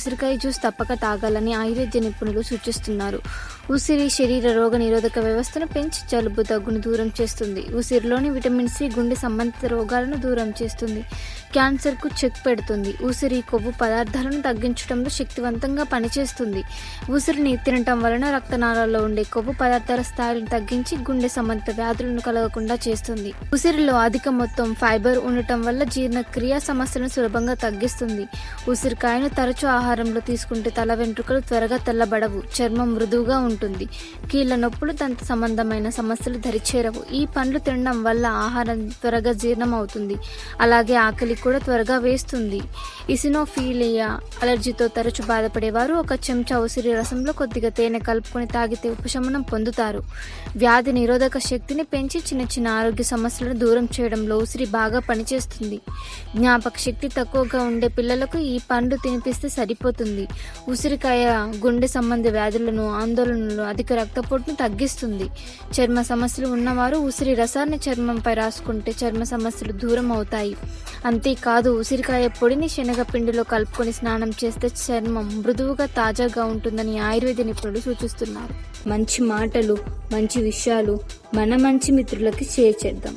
ఉసిరికాయ జ్యూస్ తప్పక తాగాలని ఆయుర్వేద నిపుణులు సూచిస్తున్నారు. ఉసిరి శరీర రోగ నిరోధక వ్యవస్థను పెంచి జలుబు దగ్గును దూరం చేస్తుంది. ఉసిరిలోని విటమిన్ సి గుండె సంబంధిత రోగాలను దూరం చేస్తుంది. క్యాన్సర్కు చెక్ పెడుతుంది. ఉసిరి కొవ్వు పదార్థాలను తగ్గించడంలో శక్తివంతంగా పనిచేస్తుంది. ఉసిరిని తినటం వలన రక్తనాళాల్లో ఉండే కొవ్వు పదార్థాల స్థాయిలను తగ్గించి గుండె సంబంధిత వ్యాధులను కలగకుండా చేస్తుంది. ఉసిరిలో అధిక మొత్తం ఫైబర్ ఉండటం వల్ల జీర్ణక్రియ సమస్యలను సులభంగా తగ్గిస్తుంది. ఉసిరికాయను తరచూ ఆహారంలో తీసుకుంటే తల వెంట్రుకలు త్వరగా తెల్లబడవు, చర్మం మృదువుగా ఉంటుంది, కీళ్ల నొప్పులు, దంత సంబంధమైన సమస్యలు దరిచేరవు. ఈ పండ్లు తినడం వల్ల ఆహారం త్వరగా జీర్ణం అవుతుంది, అలాగే ఆకలి కూడా త్వరగా వేస్తుంది. ఇసినోఫీలియా అలర్జీతో తరచు బాధపడేవారు ఒక చెంచా ఉసిరి రసంలో కొద్దిగా తేనె కలుపుకొని తాగితే ఉపశమనం పొందుతారు. వ్యాధి నిరోధక శక్తిని పెంచి చిన్న చిన్న ఆరోగ్య సమస్యలను దూరం చేయడంలో ఉసిరి బాగా పనిచేస్తుంది. జ్ఞాపక శక్తి తక్కువగా ఉండే పిల్లలకు ఈ పండు తినిపిస్తే సరిపోతుంది. ఉసిరికాయ గుండె సంబంధ వ్యాధులను, ఆందోళనలు, అధిక రక్తపోటును తగ్గిస్తుంది. చర్మ సమస్యలు ఉన్నవారు ఉసిరి రసాన్ని చర్మంపై రాసుకుంటే చర్మ సమస్యలు దూరం అవుతాయి. అంతేకాదు ఉసిరికాయ పొడిని శనగపిండిలో కలుపుకొని స్నానం చేస్తే చర్మం మృదువుగా, తాజాగా ఉంటుందని ఆయుర్వేద నిపుణులు సూచిస్తున్నారు. మంచి మాటలు, మంచి విషయాలు మన మంచి మిత్రులకి షేర్ చేద్దాం.